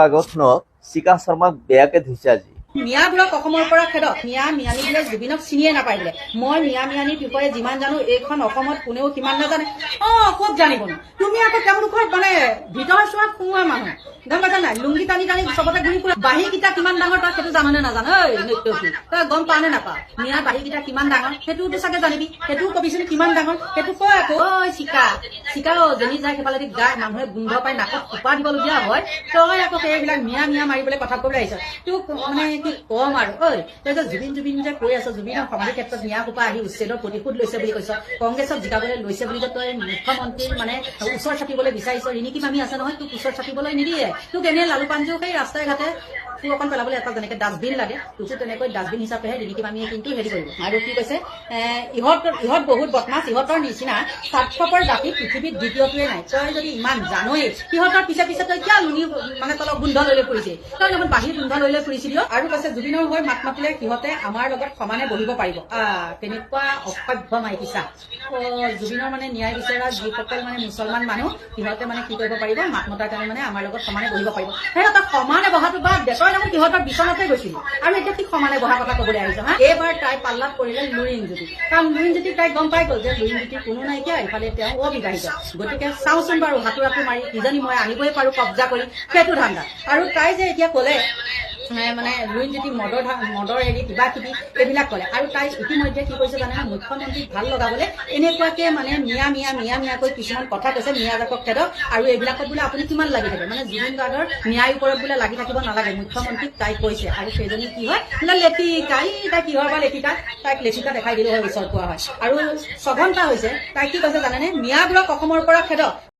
আগৰখনক চিকা শৰ্মাক বেয়াকে ধুইছে আজি। মিয়াবোৰক অসমৰ পৰা খেদক। মিয়া মিয়ানীবোৰে জুবিনক চিনিয়ে নাপায় বোলে। মই মিয়া মিয়ানীৰ বিষয়ে যিমান জানো এইখন অসমত কোনেও সিমান নাজানে। খুব জানিব তুমি আকৌ তেওঁলোকৰ মানে ভিতৰ চোৱাত সোমোৱা মানুহ গম পাইছা নাই? লুংগি টানি টানি চবতে ঘূৰি ফুৰা। বাঁহী কেইটা কিমান ডাঙৰ তই সেইটো জাননে নাজান? নৃত্যশী তই গম পা নে নাপা? মিয়া বাঁহী কেইটা কিমান ডাঙৰ সেইটোতো চাগে জানিবি। সেইটোও কবিচোন কিমান ডাঙৰ সেইটো কয় আকৌ। চিকা চিকা যেনি যায় সেইফালেদি গা মানুহে গোন্ধ পাই নাকত সোপা দিবলগীয়া হয়। তই আকৌ সেইবিলাক মিয়া মিয়া মাৰিবলৈ কথা কবলৈ আহিছ। তোক মানে কি কম আৰু তই যে জুবিন জুবিন যে কৈ আছ, জুবিনৰ সমাধিৰ ক্ষেত্ৰত মিয়া সোপা আহি উচ্ছেদৰ প্ৰতিশোধ লৈছে বুলি কৈছ, কংগ্ৰেছক জিকাবলৈ লৈছে বুলি যে তই মুখ্যমন্ত্ৰীৰ মানে ওচৰ চাপিবলৈ বিচাৰিছ। ৰিণিকী মামী আছে নহয়, তোক ওচৰ চাপিবলৈ নিদিয়ে। তোক এনে লালু পাঞ্জু সেই ৰাস্তাই ঘাটে অকণ পেলাবলৈ এটা যেনেকে ডাষ্টবিন লাগে, তোকো তেনেকৈ ডাষ্টবিন হিচাপেহে ৰিণিকী মামীয়ে কিন্তু হেৰি কৰিব। আৰু কি কৈছে, ইহঁত বহুত বদমাছ, ইহঁতৰ নিচিনা স্বাৰ্থপৰ জাতি পৃথিৱীত দ্বিতীয়টোৱে নাই। তই যদি ইমান জানয়েই সিহঁতৰ পিছে পিছে তই কিয় লুনি মানে তলত গোন্ধ লৈ লৈ ফুৰিছে? তই দেখোন বাহিৰ গোন্ধ লৈ লৈ ফুৰিছিলি। আৰু কৈছে জুবিনৰ হৈ মাত মাতিলে সিহঁতে আমাৰ লগত সমানে বহিব পাৰিব। তেনেকুৱা অসভ্য মাইকীচা। জুবিনৰ মানে ন্যায় বিচৰা যিসকল মানে মুছলমান মানুহ সিহঁতে মানে কি কৰিব পাৰিব, মাত মতাৰ কাৰণে মানে আমাৰ লগত সমানে বহিব পাৰিব। সিহঁতক সমানে বহাটো বাদ দে, তই দেখোন সিহঁতৰ বিচনাতে গৈছিলি আৰু এতিয়া কি সমানে বহা কথা কবলৈ আহিছ হা? এইবাৰ তাই পাল্লাত পৰিলে লুৰিণজ্যোতি, কাৰণ লুৰিণজ্যোতি তাই গম পাই গ'ল যে লুৰিণজ্যোতি কোনো নাইকিয়া, ইফালে তেওঁ অবিবাহিত। গতিকে চাওচোন বাৰু হাতোৰাটো মাৰি কিজানি মই আনিবই পাৰো কব্জা কৰি, সেইটো ধান্দা। আৰু তাই যে এতিয়া কলে মানে লুৰিণজ্যোতি মদৰ হেৰি কিবা কিবি এইবিলাক কৰে। আৰু তাই ইতিমধ্যে কি কৰিছে জানে না, মুখ্যমন্ত্ৰীক ভাল লগাবলৈ এনেকুৱাকে মানে মিয়া মিয়া মিয়া মিয়াকৈ কিছুমান কথা কৈছে। মিয়া জাকক খেদক আৰু এইবিলাকত বোলে আপুনি কিমান লাগি থাকে, মানে জুবিন গাৰ্গৰ ন্যায়ৰ ওপৰত বোলে লাগি থাকিব নালাগে, মুখ্যমন্ত্ৰীক তাই কৈছে। আৰু সেইজনী কি হয় বোলে লেখিকা, তাই কিহৰ বা লেখিকা, তাইক লেখিকা দেখাই দিলে হয়, ওচৰত পোৱা হয়। আৰু 6 ঘণ্টা হৈছে তাই কি কৈছে জানেনে, মিয়াবোৰক অসমৰ পৰা খেদক।